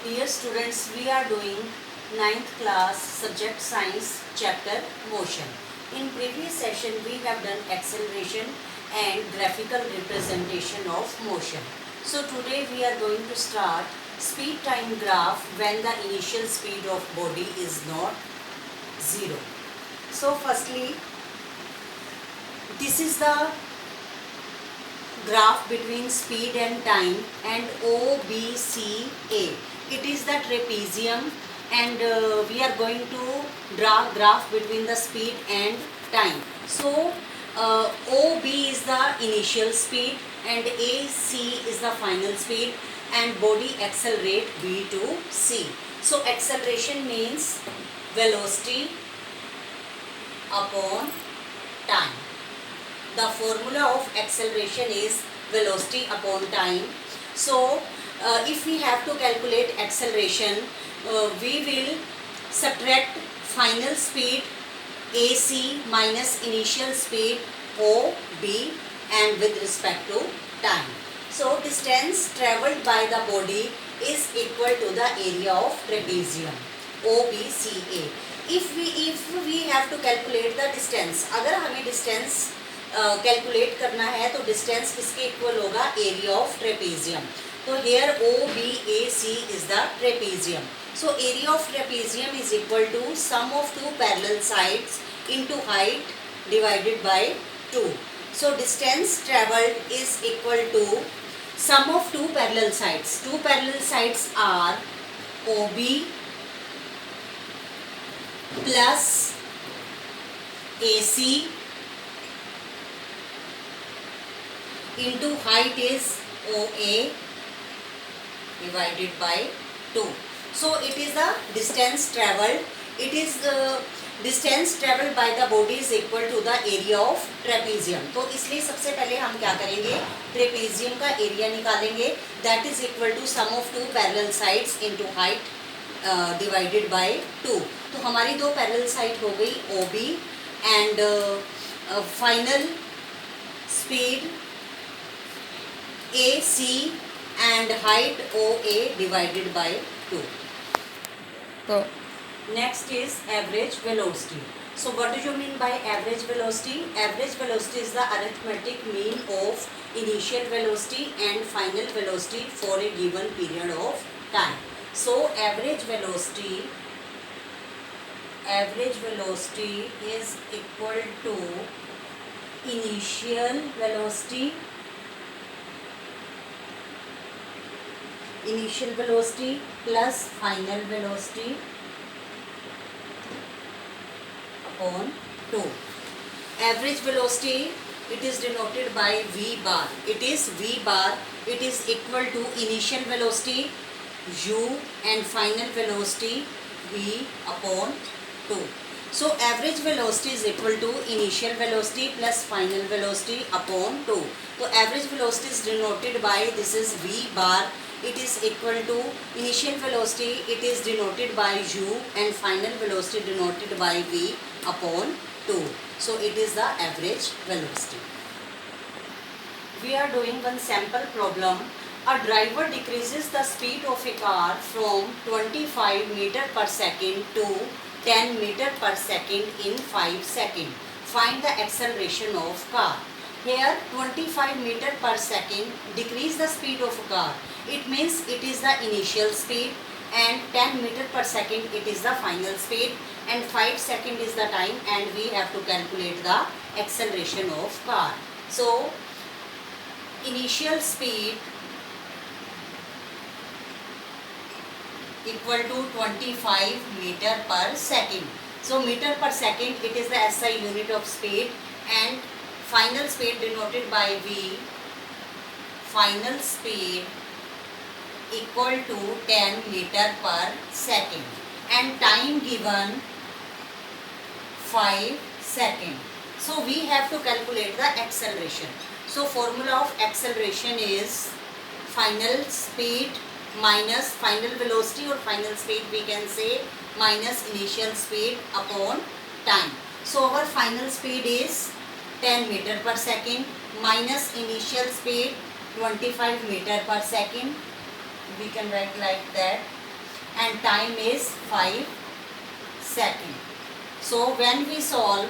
Dear students, we are doing 9th class subject science chapter motion. In previous session we have done acceleration and graphical representation of motion. So today we are going to start speed time graph when the initial speed of body is not 0. So firstly, this is the graph between speed and time and OBCA. It is the trapezium and we are going to draw graph between the speed and time. So OB is the initial speed and AC is the final speed and body accelerate V to C. So acceleration means velocity upon time. The formula of acceleration is velocity upon time. So if we have to calculate acceleration, we will subtract final speed AC minus initial speed OB and with respect to time. So distance travelled by the body is equal to the area of trapezium OBCA. If we have to calculate the distance, अगर हमें distance calculate करना है तो distance किसके equal होगा, area of trapezium. तो here OBAC is the trapezium. So area of trapezium is equal to sum of two parallel sides into height divided by 2. So distance travelled is equal to sum of two parallel sides. Two parallel sides are OB plus AC into height is OA divided by 2. So it is the distance travelled. It is the distance travelled by the body is equal to the area of trapezium. तो इसलिए सबसे पहले हम क्या करेंगे, trapezium का area निकालेंगे. That is equal to sum of two parallel sides into height divided by 2. तो हमारी दो parallel side हो गई OB and final speed AC and height OA divided by 2. So next is average velocity. So what do you mean by average velocity? Average velocity is the arithmetic mean of initial velocity and final velocity for a given period of time. So average velocity is equal to initial velocity plus final velocity upon 2. Average velocity, it is denoted by V bar. It is V bar. It is equal to initial velocity U and final velocity V upon 2. So average velocity is equal to initial velocity plus final velocity upon 2. So average velocity is denoted by, this is V bar. It is equal to initial velocity, it is denoted by U and final velocity denoted by V upon 2. So it is the average velocity. We are doing one sample problem. A driver decreases the speed of a car from 25 meter per second to 10 meter per second in 5 seconds. Find the acceleration of car. Here 25 meter per second decrease the speed of a car. It means it is the initial speed and 10 meter per second it is the final speed and 5 second is the time and we have to calculate the acceleration of car. So initial speed equal to 25 meter per second. So meter per second it is the SI unit of speed and final speed denoted by V. Final speed equal to 10 meter per second and time given 5 seconds. So we have to calculate the acceleration. So formula of acceleration is final speed minus final velocity or final speed we can say minus initial speed upon time. So our final speed is 10 meter per second minus initial speed 25 meter per second. We can write like that. and time is 5 seconds. So when we solve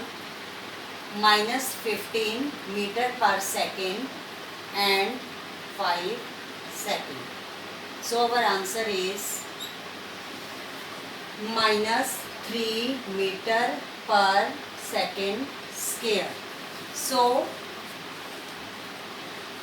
minus 15 meter per second and 5 seconds. So our answer is minus 3 meter per second square. So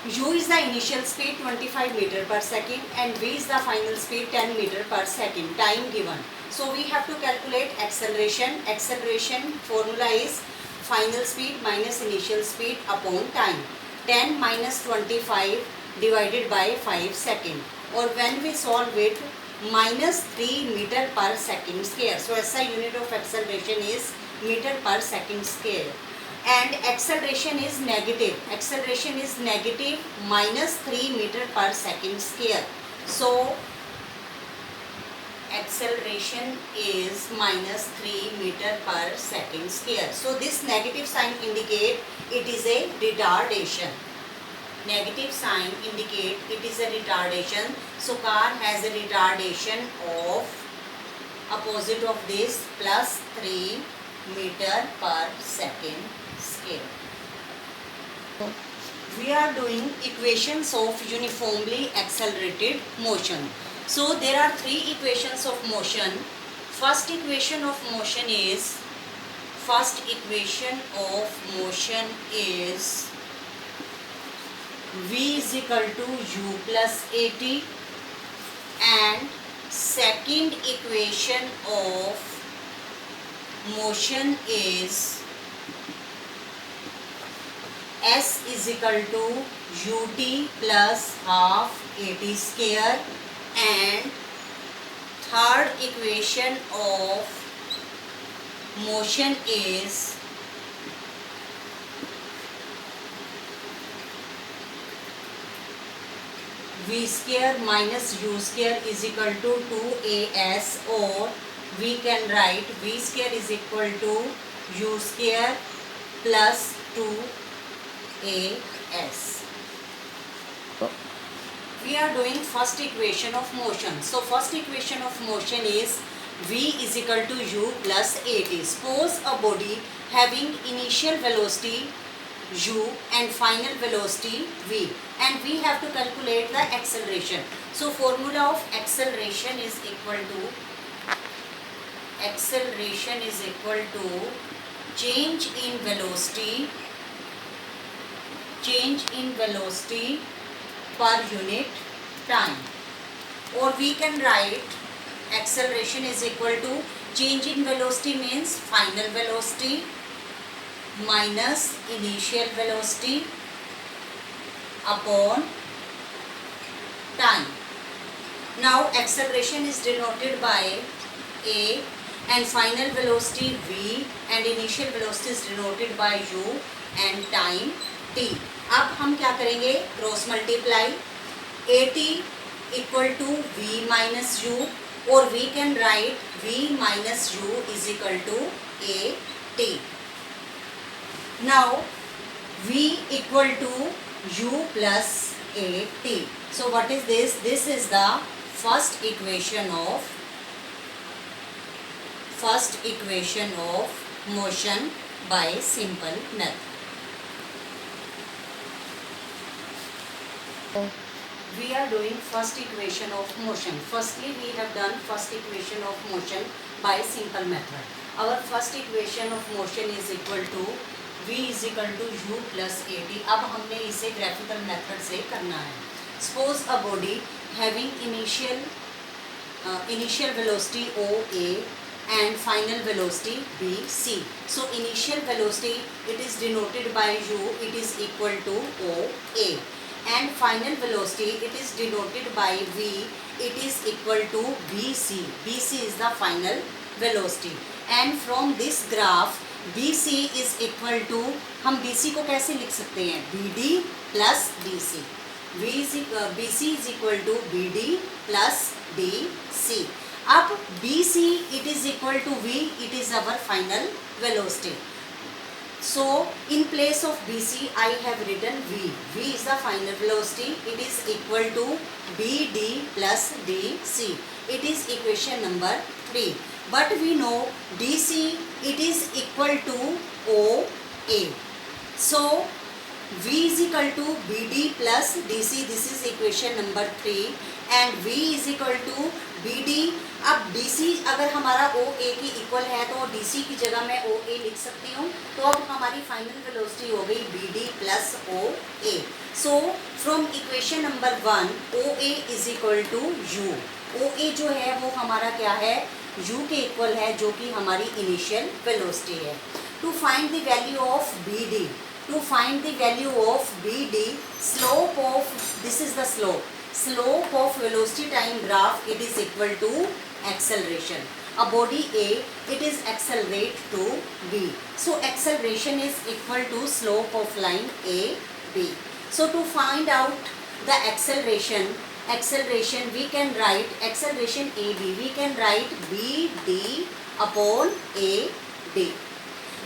u is the initial speed 25 meter per second and v is the final speed 10 meter per second. Time given. So we have to calculate acceleration. Acceleration formula is final speed minus initial speed upon time. 10 minus 25 divided by 5 second. Or when we solve it, minus 3 meter per second square. So SI unit of acceleration is meter per second square. And acceleration is negative. Acceleration is negative minus 3 meter per second square. So acceleration is minus 3 meter per second square. So this negative sign indicate it is a retardation. Negative sign indicate it is a retardation. So car has a retardation of opposite of this plus 3 meter per second square. We are doing equations of uniformly accelerated motion. So there are 3 equations of motion. First equation of motion is v is equal to u plus at, and second equation of motion is s is equal to ut plus half at square, and third equation of motion is v square minus u square is equal to 2as, or we can write v square is equal to u square plus 2as. We are doing first equation of motion. So first equation of motion is v is equal to u plus at. Suppose a body having initial velocity u and final velocity v, and we have to calculate the acceleration. So formula of acceleration is equal to change in velocity per unit time, or we can write acceleration is equal to change in velocity means final velocity minus initial velocity upon time. Now acceleration is denoted by a, and final velocity v, and initial velocity is denoted by u, and time t. अब हम क्या करेंगे, cross multiply at equal to v minus u, और we can write v minus u is equal to at. Now v equal to u plus at. So what is this? This is the first equation of motion by simple method. We are doing first equation of motion. Firstly, we have done first equation of motion by simple method. Our first equation of motion is equal to v is equal to u plus at. अब हमने इसे graphical method से करना है. Suppose a body having initial velocity OA and final velocity BC. So initial velocity, it is denoted by u, it is equal to OA. And final velocity, it is denoted by v, it is equal to bc. bc is the final velocity. And from this graph bc is equal to, हम bc को कैसे लिख सकते हैं, bd plus dc. bc is equal to bd plus dc. अब bc it is equal to v, it is our final velocity. So in place of BC I have written V. V is the final velocity. It is equal to BD plus DC. It is equation number 3. But we know DC it is equal to OA. So V is equal to BD plus DC. This is equation number 3 and V is equal to BD. अब DC अगर हमारा OA की equal है तो DC की जगह मैं OA लिख सकती हूँ. तो अब हमारी फाइनल वेलोसिटी हो गई BD plus OA. So from equation number 1 OA is equal to U. OA जो है वो हमारा क्या है, U के इक्वल है, जो कि हमारी इनिशियल वेलोसिटी है. To find the value of BD, to find the value of BD, slope of, this is the slope of velocity time graph, it is equal to acceleration. A body A, it is accelerate to B. So acceleration is equal to slope of line AB. So to find out the acceleration we can write acceleration AB, we can write BD upon AD.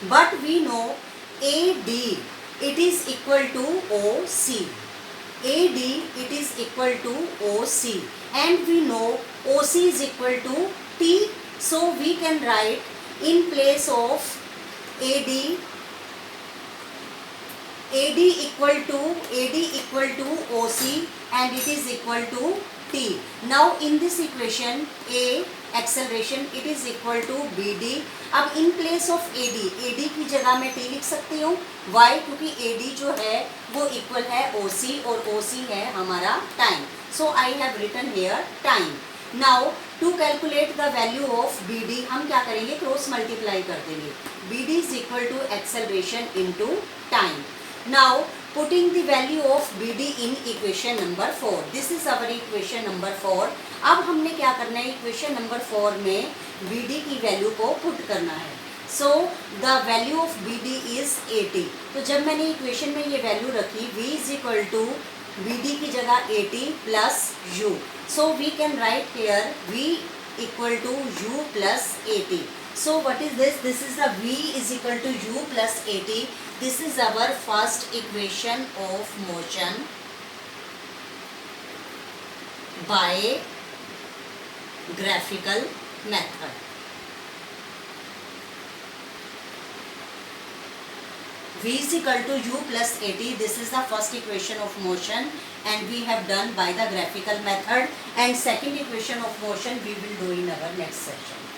But we know AD it is equal to OC. AD it is equal to OC and we know OC is equal to T. So we can write in place of AD equal to OC and it is equal to T. Now in this equation A acceleration it is equal to BD. अब in place of AD की जगह मैं T लिख सकती हूँ. Why? क्योंकि AD जो है वो इक्वल है OC और OC है हमारा time. So I have written here time. Now to calculate the value of BD हम क्या करेंगे, क्रॉस मल्टीप्लाई कर देंगे. BD is equal to acceleration into time. Now putting the value of BD in equation number 4. This is our equation number 4. अब हमने क्या करना है, इक्वेशन नंबर 4 में BD की वैल्यू को पुट करना है. So the value of BD is 80. तो जब मैंने इक्वेशन में ये वैल्यू रखी V is equal to BD की जगह 80 plus U. So we can write here V equal to U plus 80. So what is this? This is the V is equal to U plus 80. This is our first equation of motion by graphical method. V is equal to U plus 80. This is the first equation of motion and we have done by the graphical method, and second equation of motion we will do in our next session.